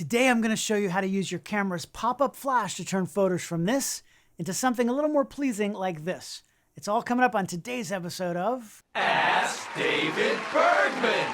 Today I'm going to show you how to use your camera's pop-up flash to turn photos from this into something a little more pleasing like this. It's all coming up on today's episode of Ask David Bergman.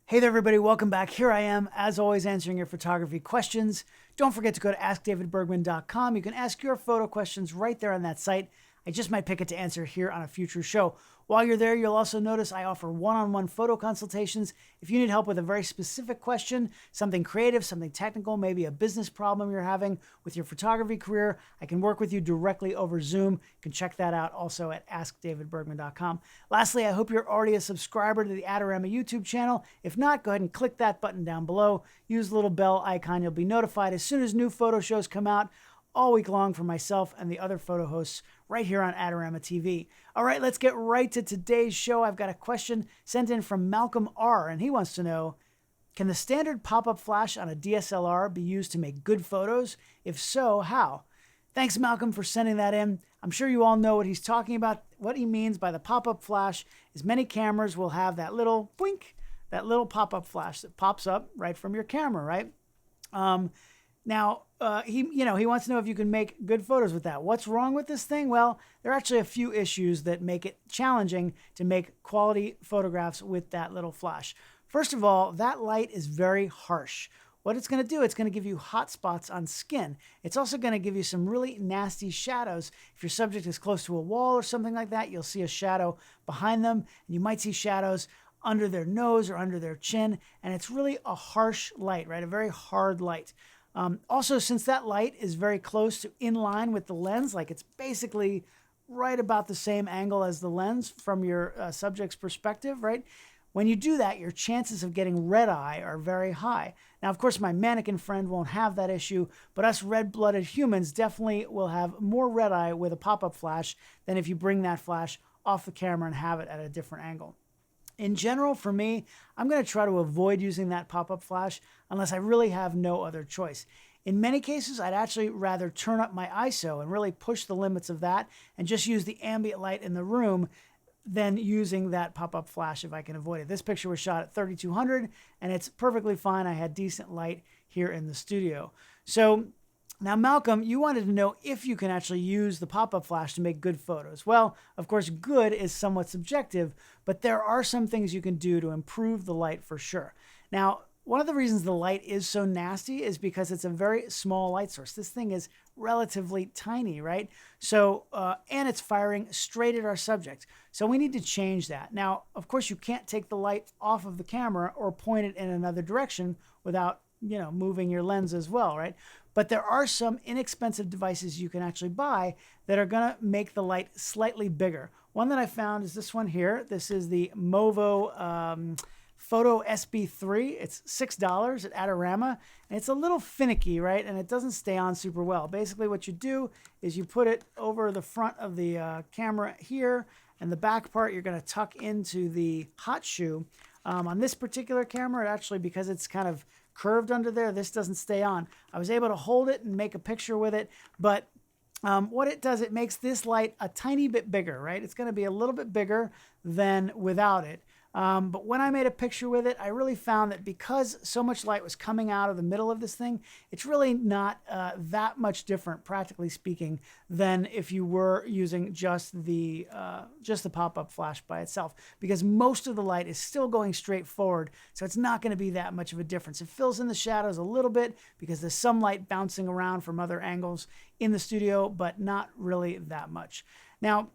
Hey there everybody, welcome back. Here I am, as always, answering your photography questions. Don't forget to go to askdavidbergman.com. You can ask your photo questions right there on that site. I just might pick it to answer here on a future show. While you're there, you'll also notice I offer one-on-one photo consultations. If you need help with a very specific question, something creative, something technical, maybe a business problem you're having with your photography career, I can work with you directly over Zoom. You can check that out also at askdavidbergman.com. Lastly, I hope you're already a subscriber to the Adorama YouTube channel. If not, go ahead and click that button down below. Use the little bell icon. You'll be notified as soon as new photo shows come out all week long for myself and the other photo hosts right here on Adorama TV. All right, let's get right to today's show. I've got a question sent in from Malcolm R, and he wants to know, can the standard pop-up flash on a DSLR be used to make good photos? If so, how? Thanks, Malcolm, for sending that in. I'm sure you all know what he's talking about. What he means by the pop-up flash is many cameras will have that little blink, that little pop-up flash that pops up right from your camera, right? Now, he wants to know if you can make good photos with that. What's wrong with this thing? Well, there are actually a few issues that make it challenging to make quality photographs with that little flash. First of all, that light is very harsh. What it's going to do, it's going to give you hot spots on skin. It's also going to give you some really nasty shadows. If your subject is close to a wall or something like that, you'll see a shadow behind them, and you might see shadows under their nose or under their chin, and it's really a harsh light, right? A very hard light. Also, since that light is very close to in line with the lens, like it's basically right about the same angle as the lens from your subject's perspective, right? When you do that, your chances of getting red eye are very high. Now, of course, my mannequin friend won't have that issue, but us red-blooded humans definitely will have more red eye with a pop-up flash than if you bring that flash off the camera and have it at a different angle. In general, for me, I'm going to try to avoid using that pop-up flash unless I really have no other choice. In many cases, I'd actually rather turn up my ISO and really push the limits of that and just use the ambient light in the room than using that pop-up flash if I can avoid it. This picture was shot at 3200 and it's perfectly fine. I had decent light here in the studio. So now, Malcolm, you wanted to know if you can actually use the pop-up flash to make good photos. Well, of course, good is somewhat subjective, but there are some things you can do to improve the light for sure. Now, one of the reasons the light is so nasty is because it's a very small light source. This thing is relatively tiny, right? So, and it's firing straight at our subject. So we need to change that. Now, of course, you can't take the light off of the camera or point it in another direction without, moving your lens as well, right? But there are some inexpensive devices you can actually buy that are going to make the light slightly bigger. One that I found is this one here. This is the Movo Photo SB3. It's $6 at Adorama, and it's a little finicky, right? And it doesn't stay on super well. Basically, what you do is you put it over the front of the camera here, and the back part you're going to tuck into the hot shoe. On this particular camera, it actually, because it's kind of curved under there, this doesn't stay on. I was able to hold it and make a picture with it, but what it does, it makes this light a tiny bit bigger, right? It's going to be a little bit bigger than without it. But when I made a picture with it, I really found that because so much light was coming out of the middle of this thing, it's really not that much different, practically speaking, than if you were using just the pop-up flash by itself, because most of the light is still going straight forward, so it's not going to be that much of a difference. It fills in the shadows a little bit because there's some light bouncing around from other angles in the studio, but not really that much. Now,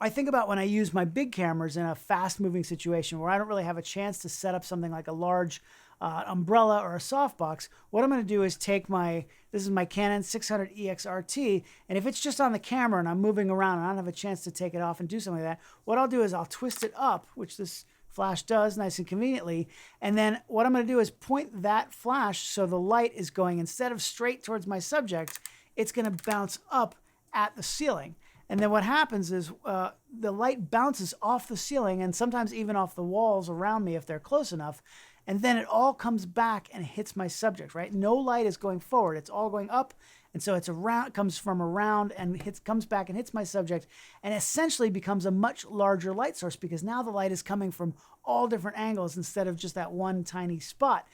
I think about when I use my big cameras in a fast-moving situation where I don't really have a chance to set up something like a large umbrella or a softbox. What I'm going to do is take this is my Canon 600 EXRT, and if it's just on the camera and I'm moving around and I don't have a chance to take it off and do something like that, what I'll do is I'll twist it up, which this flash does nice and conveniently, and then what I'm going to do is point that flash so the light is going, instead of straight towards my subject, it's going to bounce up at the ceiling. And then what happens is the light bounces off the ceiling and sometimes even off the walls around me if they're close enough. And then it all comes back and hits my subject, right? No light is going forward. It's all going up. And so it comes from around and comes back and hits my subject and essentially becomes a much larger light source because now the light is coming from all different angles instead of just that one tiny spot.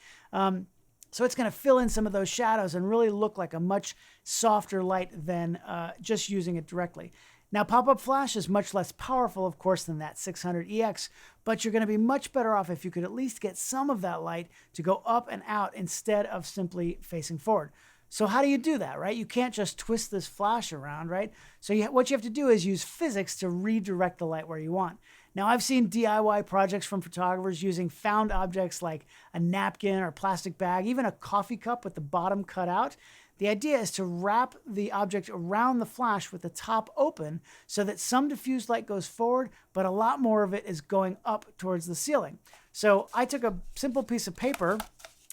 So So it's going to fill in some of those shadows and really look like a much softer light than just using it directly. Now, pop-up flash is much less powerful, of course, than that 600EX, but you're going to be much better off if you could at least get some of that light to go up and out instead of simply facing forward. So how do you do that, right? You can't just twist this flash around, right? So what you have to do is use physics to redirect the light where you want. Now, I've seen DIY projects from photographers using found objects like a napkin or plastic bag, even a coffee cup with the bottom cut out. The idea is to wrap the object around the flash with the top open so that some diffused light goes forward, but a lot more of it is going up towards the ceiling. So I took a simple piece of paper.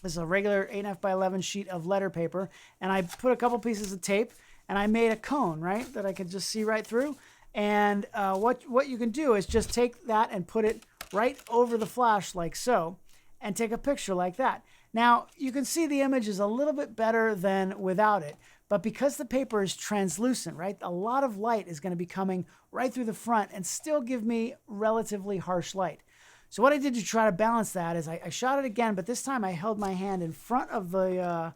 This is a regular 8.5 by 11 sheet of letter paper, and I put a couple pieces of tape, and I made a cone, right, that I could just see right through. And what you can do is just take that and put it right over the flash like so, and take a picture like that. Now, you can see the image is a little bit better than without it, but because the paper is translucent, right, a lot of light is going to be coming right through the front and still give me relatively harsh light. So what I did to try to balance that is I shot it again, but this time I held my hand in front of the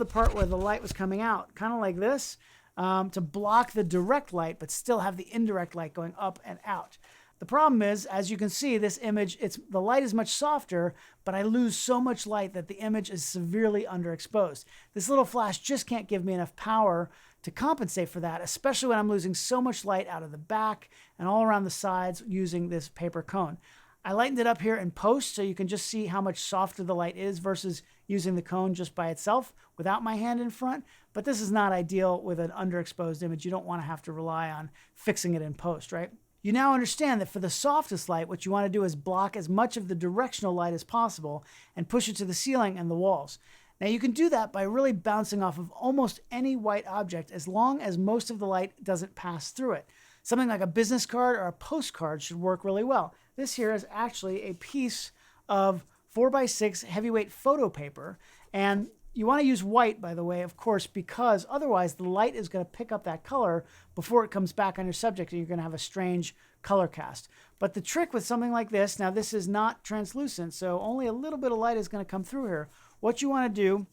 part where the light was coming out, kind of like this, to block the direct light, but still have the indirect light going up and out. The problem is, as you can see, this image, the light is much softer, but I lose so much light that the image is severely underexposed. This little flash just can't give me enough power to compensate for that, especially when I'm losing so much light out of the back and all around the sides using this paper cone. I lightened it up here in post so you can just see how much softer the light is versus using the cone just by itself without my hand in front, but this is not ideal with an underexposed image. You don't want to have to rely on fixing it in post, right? You now understand that for the softest light, what you want to do is block as much of the directional light as possible and push it to the ceiling and the walls. Now you can do that by really bouncing off of almost any white object as long as most of the light doesn't pass through it. Something like a business card or a postcard should work really well. This here is actually a piece of 4x6 heavyweight photo paper, and you want to use white, by the way, of course, because otherwise the light is going to pick up that color before it comes back on your subject, and you're going to have a strange color cast. But the trick with something like this, now this is not translucent, so only a little bit of light is going to come through here. What you want to do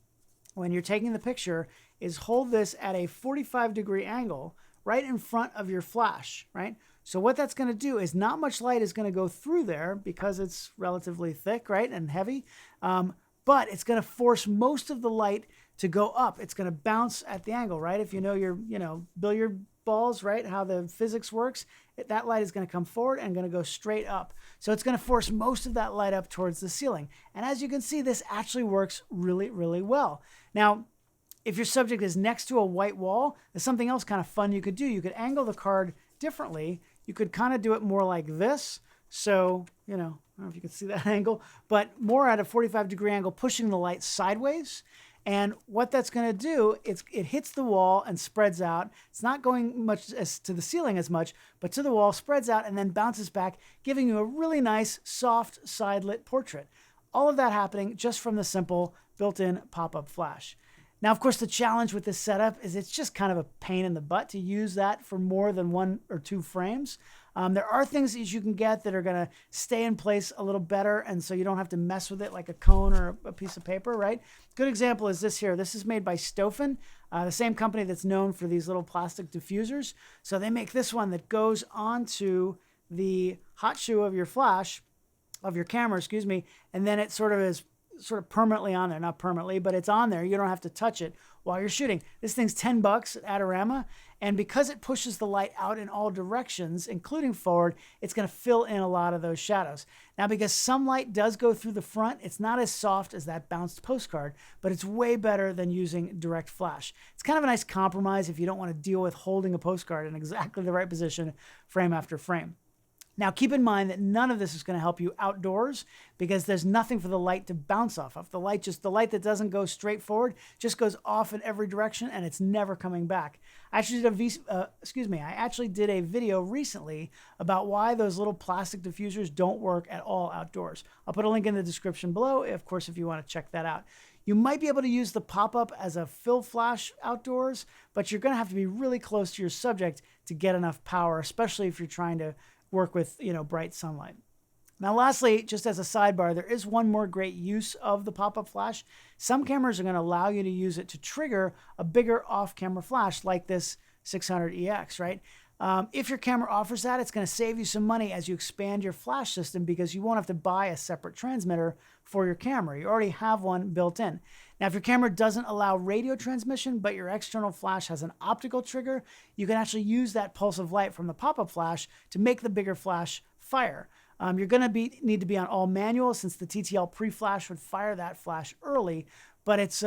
when you're taking the picture is hold this at a 45-degree angle right in front of your flash, right? So what that's going to do is not much light is going to go through there because it's relatively thick, right, and heavy. But it's going to force most of the light to go up. It's going to bounce at the angle, right? If you know your, billiard balls, right, how the physics works, that light is going to come forward and going to go straight up. So it's going to force most of that light up towards the ceiling. And as you can see, this actually works really, really well. Now, if your subject is next to a white wall, there's something else kind of fun you could do. You could angle the card differently. You could kind of do it more like this. So, I don't know if you can see that angle, but more at a 45-degree angle, pushing the light sideways. And what that's going to do, it hits the wall and spreads out. It's not going much to the ceiling as much, but to the wall, spreads out, and then bounces back, giving you a really nice, soft, side-lit portrait. All of that happening just from the simple built-in pop-up flash. Now, of course, the challenge with this setup is it's just kind of a pain in the butt to use that for more than 1 or 2 frames. There are things that you can get that are going to stay in place a little better, and so you don't have to mess with it like a cone or a piece of paper, right? Good example is this here. This is made by Sto-Fen, the same company that's known for these little plastic diffusers. So they make this one that goes onto the hot shoe of your flash, of your camera, excuse me, and then it sort of permanently on there. Not permanently, but it's on there. You don't have to touch it while you're shooting. This thing's $10 at Adorama, and because it pushes the light out in all directions, including forward, it's going to fill in a lot of those shadows. Now, because some light does go through the front, it's not as soft as that bounced postcard, but it's way better than using direct flash. It's kind of a nice compromise if you don't want to deal with holding a postcard in exactly the right position frame after frame. Now, keep in mind that none of this is going to help you outdoors because there's nothing for the light to bounce off of. The light that doesn't go straight forward just goes off in every direction, and it's never coming back. I actually did a video recently about why those little plastic diffusers don't work at all outdoors. I'll put a link in the description below, of course, if you want to check that out. You might be able to use the pop-up as a fill flash outdoors, but you're going to have to be really close to your subject to get enough power, especially if you're trying to work with, bright sunlight. Now, lastly, just as a sidebar, there is one more great use of the pop-up flash. Some cameras are going to allow you to use it to trigger a bigger off-camera flash like this 600EX, right? If your camera offers that, it's going to save you some money as you expand your flash system because you won't have to buy a separate transmitter for your camera. You already have one built in. Now, if your camera doesn't allow radio transmission, but your external flash has an optical trigger, you can actually use that pulse of light from the pop-up flash to make the bigger flash fire. You're going to need to be on all manual since the TTL pre-flash would fire that flash early, but it's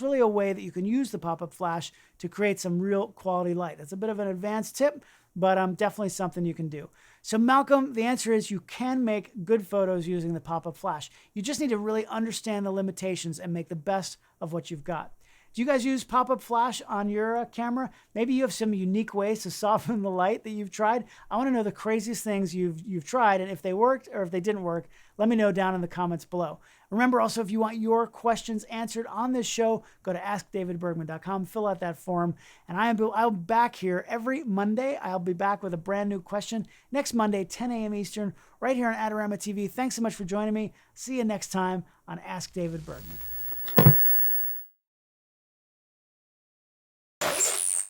really a way that you can use the pop-up flash to create some real quality light. That's a bit of an advanced tip, but definitely something you can do. So Malcolm, the answer is you can make good photos using the pop-up flash. You just need to really understand the limitations and make the best of what you've got. Do you guys use pop-up flash on your camera? Maybe you have some unique ways to soften the light that you've tried. I want to know the craziest things you've tried, and if they worked or if they didn't work, let me know down in the comments below. Remember also, if you want your questions answered on this show, go to askdavidbergman.com, fill out that form, and I'll be back here every Monday. I'll be back with a brand new question next Monday, 10 a.m. Eastern, right here on Adorama TV. Thanks so much for joining me. See you next time on Ask David Bergman.